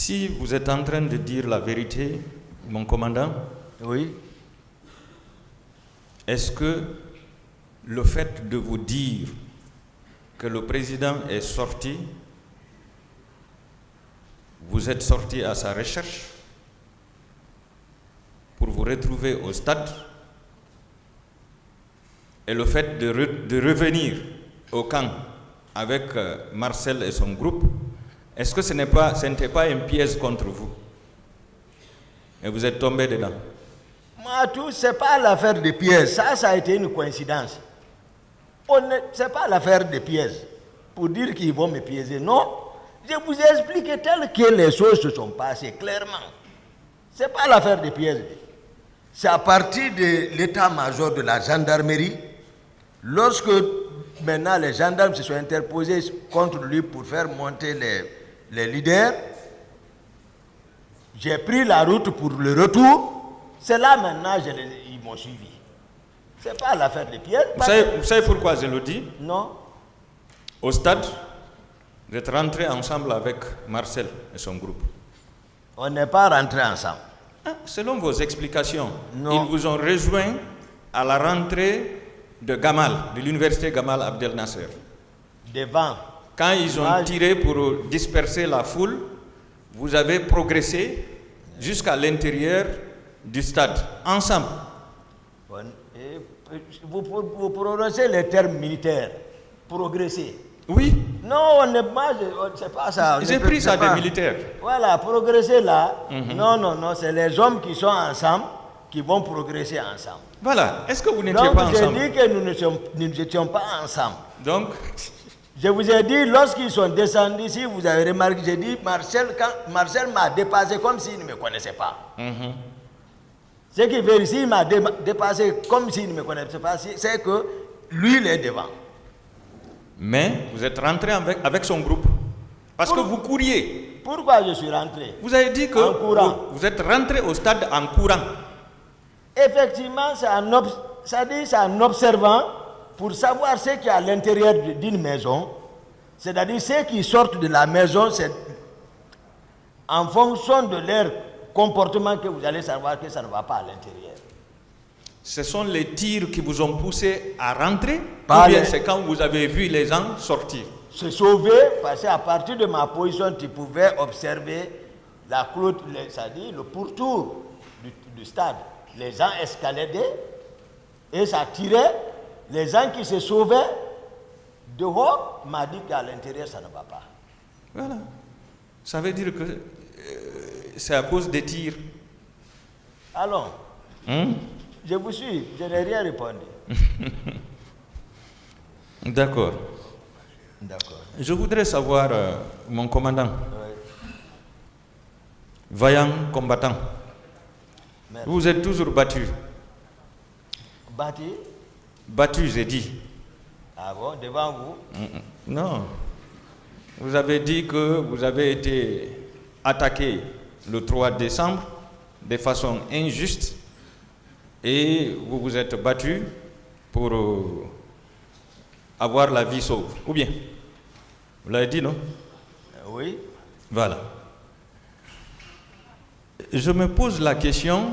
Si vous êtes en train de dire la vérité, mon commandant, Oui. est-ce que le fait de vous dire que le président est sorti, vous êtes sorti à sa recherche pour vous retrouver au stade, et le fait de revenir au camp avec Marcel et son groupe, est-ce que ce n'était pas un piège contre vous? Et vous êtes tombé dedans? Moi, tout, c'est pas l'affaire de pièces. Ça a été une coïncidence. C'est pas l'affaire de pièces. Pour dire qu'ils vont me piéger. Non. Je vous ai expliqué tel que les choses se sont passées clairement. C'est pas l'affaire de pièces. C'est à partir de l'état-major de la gendarmerie, lorsque maintenant les gendarmes se sont interposés contre lui pour faire monter les leaders, j'ai pris la route pour le retour. C'est là maintenant ils m'ont suivi. C'est pas l'affaire des pièces. Vous savez pourquoi je le dis? Non. Au stade, vous êtes rentrés ensemble avec Marcel et son groupe. On n'est pas rentrés ensemble. Selon vos explications, non. Ils vous ont rejoint à la rentrée de Gamal, de l'université Gamal Abdel Nasser. Devant. Quand ils ont tiré pour disperser la foule, vous avez progressé jusqu'à l'intérieur du stade, ensemble. Vous prononcez les termes militaires. Progresser. Oui. Non, on n'est pas, c'est pas ça. J'ai pris ça des militaires. Voilà, progresser là. Non, c'est les hommes qui sont ensemble qui vont progresser ensemble. Voilà, est-ce que vous n'étiez pas ensemble? Donc j'ai dit que nous n'étions pas ensemble. Donc je vous ai dit, lorsqu'ils sont descendus ici, vous avez remarqué, j'ai dit, Marcel m'a dépassé comme s'il ne me connaissait pas. Ce qui veut dire, il m'a dépassé comme s'il ne me connaissait pas, c'est que lui, il est devant. Mais vous êtes rentré avec son groupe. Parce que vous couriez. Pourquoi je suis rentré? Vous avez dit que vous êtes rentré au stade en courant. Effectivement, c'est en observant pour savoir ce qu'il y a à l'intérieur d'une maison. C'est-à-dire ceux qui sortent de la maison, c'est en fonction de leur comportement que vous allez savoir que ça ne va pas à l'intérieur. Ce sont les tirs qui vous ont poussé à rentrer, ou bien c'est quand vous avez vu les gens sortir? Se sauver, parce qu'à partir de ma position, tu pouvais observer la clôture, c'est-à-dire le pourtour du stade. Les gens escaladaient et ça tirait. Les gens qui se sauvaient dehors m'ont dit qu'à l'intérieur, ça ne va pas. Voilà. Ça veut dire que c'est à cause des tirs. Alors, je vous suis, je n'ai rien répondu. D'accord. Je voudrais savoir, mon commandant, vaillant combattant, vous vous êtes toujours battu. Battu? Battu, j'ai dit. Ah bon, devant vous? Non. Vous avez dit que vous avez été attaqué le 3 décembre de façon injuste et vous vous êtes battu pour avoir la vie sauve. Ou bien? Vous l'avez dit, non? Oui. Voilà. Je me pose la question,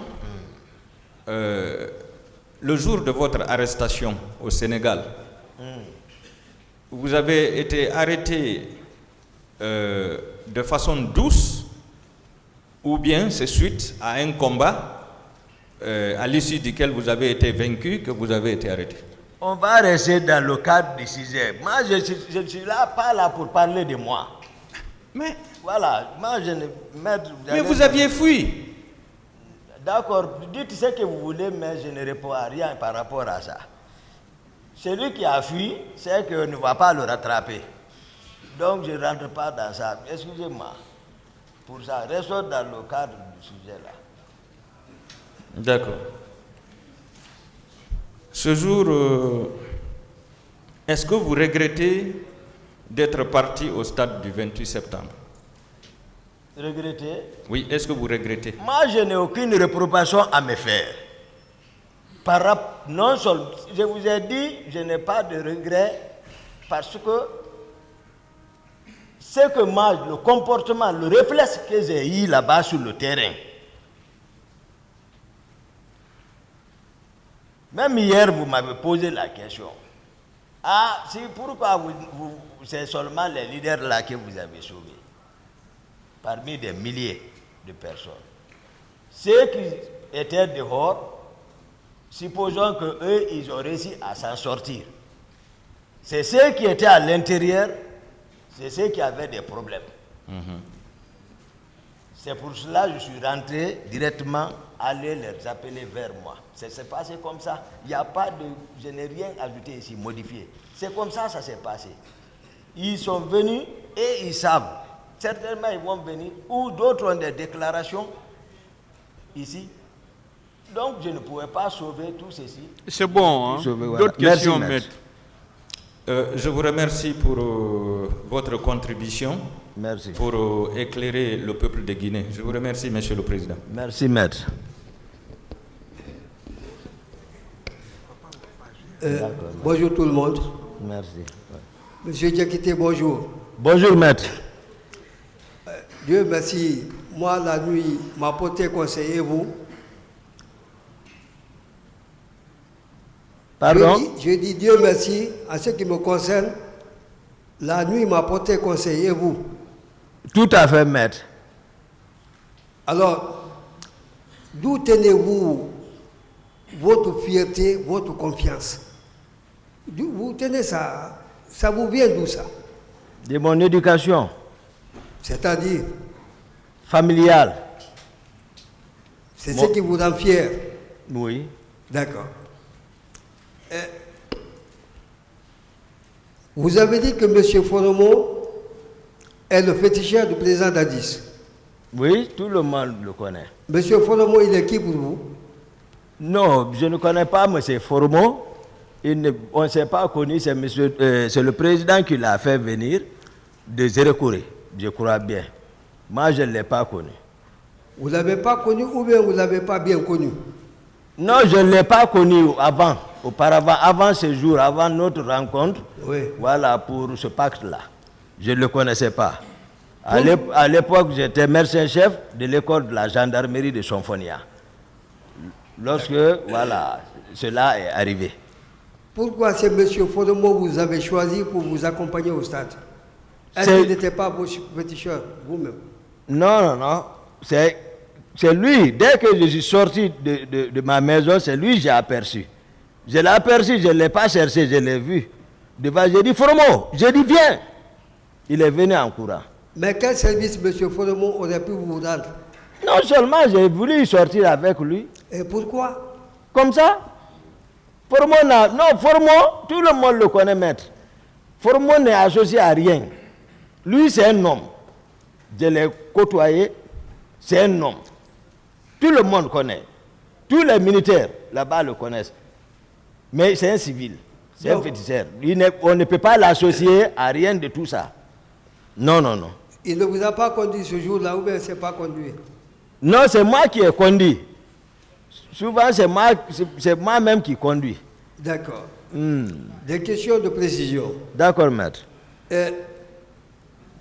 le jour de votre arrestation au Sénégal, vous avez été arrêté de façon douce ou bien c'est suite à un combat à l'issue duquel vous avez été vaincu que vous avez été arrêté? On va rester dans le cadre du sujet. Moi, je ne suis pas là pour parler de moi. Mais voilà, moi je ne... Mais vous aviez fui. D'accord, dites ce que vous voulez, mais je ne réponds à rien par rapport à ça. Celui qui a fui, c'est qu'on ne va pas le rattraper. Donc je ne rentre pas dans ça. Excusez-moi pour ça. Restons dans le cadre du sujet là. D'accord. Ce jour, est-ce que vous regrettez d'être parti au stade du 28 septembre? Regretter? Oui, est-ce que vous regrettez? Moi, je n'ai aucune réprobation à me faire. Non seulement, je vous ai dit, je n'ai pas de regret parce que c'est que moi, le comportement, le réflexe que j'ai eu là-bas sur le terrain, même hier, vous m'avez posé la question. Ah, c'est pourquoi c'est seulement les leaders là que vous avez sauvés, parmi des milliers de personnes. Ceux qui étaient dehors, supposons qu'eux, ils ont réussi à s'en sortir. C'est ceux qui étaient à l'intérieur, c'est ceux qui avaient des problèmes. C'est pour cela que je suis rentré directement, aller les appeler vers moi. C'est passé comme ça. Il n'y a pas de... Je n'ai rien ajouté ici, modifié. C'est comme ça ça s'est passé. Ils sont venus et ils savent. Certainement, ils vont venir. Ou d'autres ont des déclarations ici. Donc, je ne pouvais pas sauver tout ceci. C'est bon, hein? Voilà. D'autres questions, maître? Je vous remercie pour votre contribution. Merci. Pour éclairer le peuple de Guinée. Je vous remercie, Monsieur le Président. Merci, maître. Bonjour tout le monde. Merci. Monsieur Diakité, bonjour. Bonjour, maître. Dieu merci. Moi, la nuit, m'a porté conseiller vous. Pardon? Je dis Dieu merci. En ce qui me concerne, la nuit m'a porté conseiller vous. Tout à fait, maître. Alors, d'où tenez-vous votre fierté, votre confiance? Vous tenez ça, ça vous vient d'où ça? De mon éducation C'est-à-dire, familiale. c'est ce qui vous rend fier. Oui. D'accord. Vous avez dit que M. Foromo est le féticheur du président Dadis. Oui, tout le monde le connaît. M. Foromo, il est qui pour vous? Non, je ne connais pas M. Foromo. On ne s'est pas connu, c'est le président qui l'a fait venir de Zérekouré, je crois bien. Moi, je ne l'ai pas connu. Vous ne l'avez pas connu ou bien vous ne l'avez pas bien connu? Non, je ne l'ai pas connu auparavant, avant ce jour, avant notre rencontre. Oui. Voilà, pour ce pacte-là. Je ne le connaissais pas. À l'époque, j'étais médecin-chef de l'école de la gendarmerie de Sonfonia. Lorsque, voilà, cela est arrivé. Pourquoi c'est M. Foromo que vous avez choisi pour vous accompagner au stade? Est-ce qu'il n'était pas vos féticheurs, vous-même? Non. C'est lui. Dès que je suis sorti de ma maison, c'est lui que j'ai aperçu. Je l'ai aperçu, je ne l'ai pas cherché, je l'ai vu. Devant, j'ai dit, Foromo, j'ai dit, viens. Il est venu en courant. Mais quel service M. Foromo aurait pu vous rendre? Non seulement j'ai voulu sortir avec lui. Et pourquoi? Comme ça. Foromo, tout le monde le connaît, maître. Foromo n'est associé à rien. Lui, c'est un homme. Je l'ai côtoyé, c'est un homme. Tout le monde connaît. Tous les militaires là-bas le connaissent. Mais c'est un civil, c'est un féticheur. On ne peut pas l'associer à rien de tout ça. Non. Il ne vous a pas conduit ce jour-là ou bien il ne s'est pas conduit? Non, c'est moi qui ai conduit. Souvent, c'est moi-même qui conduis. D'accord. Des questions de précision. D'accord, maître.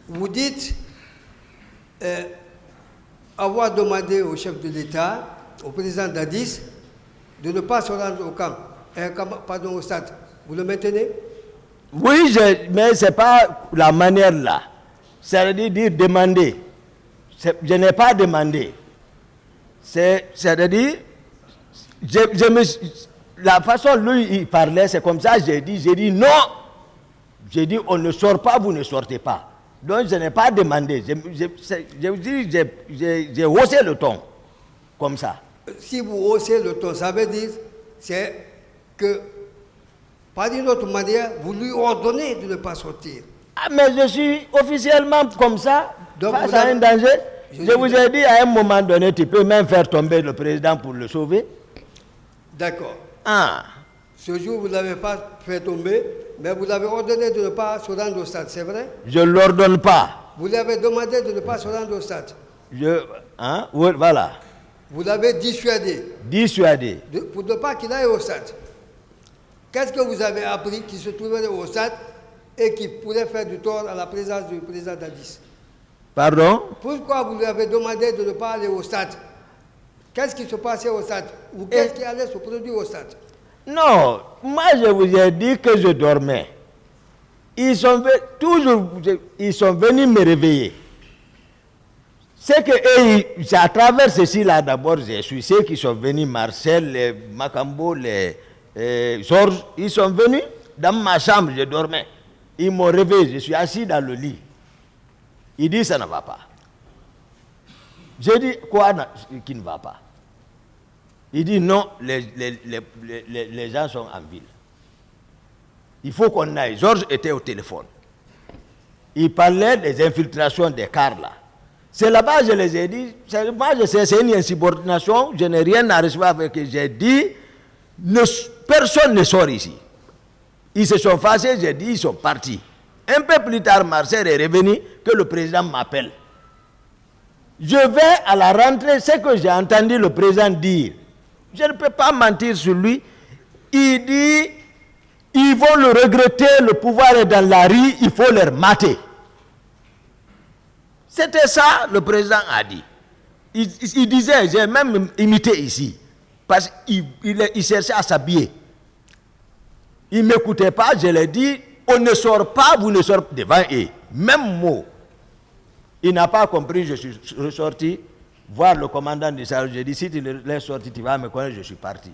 Vous dites avoir demandé au chef de l'État, au président Dadis, de ne pas se rendre au stade. Vous le maintenez? Oui, mais ce n'est pas la manière là. C'est-à-dire demander. Je n'ai pas demandé. C'est-à-dire, la façon dont lui il parlait, c'est comme ça, j'ai dit non. J'ai dit on ne sort pas, vous ne sortez pas. Donc je n'ai pas demandé. J'ai haussé le ton, comme ça. Si vous haussez le ton, ça veut dire c'est que, par une autre manière, vous lui ordonnez de ne pas sortir. Ah, mais je suis officiellement comme ça, donc face à un danger. Je vous ai dit à un moment donné, tu peux même faire tomber le président pour le sauver. D'accord. Ah. Ce jour, vous ne l'avez pas fait tomber, mais vous l'avez ordonné de ne pas se rendre au stade, c'est vrai? Je ne l'ordonne pas. Vous lui avez demandé de ne pas se rendre au stade. Oui, voilà. Vous l'avez dissuadé. Dissuadé. Pour ne pas qu'il aille au stade. Qu'est-ce que vous avez appris qu'il se trouvait au stade et qui pourrait faire du tort à la présence du président Dadis. Pardon? Pourquoi vous lui avez demandé de ne pas aller au stade? Qu'est-ce qui se passait au stade? Ou qu'est-ce qui allait se produire au stade? Non, moi je vous ai dit que je dormais. Ils sont venus me réveiller. C'est à travers ceci là d'abord, je suis ceux qui sont venus, Marcel, les Macambo, les Georges, ils sont venus dans ma chambre, je dormais. Ils m'ont réveillé, je suis assis dans le lit. Ils disent ça ne va pas. J'ai dit quoi qui ne va pas? Il dit non, les gens sont en ville. Il faut qu'on aille. Georges était au téléphone. Il parlait des infiltrations des cars là. C'est là-bas je les ai dit, moi je sais, c'est une insubordination, je n'ai rien à recevoir avec eux. J'ai dit, personne ne sort ici. Ils se sont fâchés, j'ai dit, ils sont partis. Un peu plus tard, Marcel est revenu, que le président m'appelle. Je vais à la rentrée, ce que j'ai entendu le président dire. Je ne peux pas mentir sur lui. Il dit, ils vont le regretter, le pouvoir est dans la rue, il faut leur mater. C'était ça, le président a dit. Il disait, j'ai même imité ici, parce qu'il cherchait à s'habiller. Il ne m'écoutait pas, je l'ai dit, on ne sort pas, vous ne sortez devant eux. Même mot. Il n'a pas compris, je suis ressorti, voir le commandant du salle, j'ai dit, si tu l'es sorti, tu vas me connaître, je suis parti.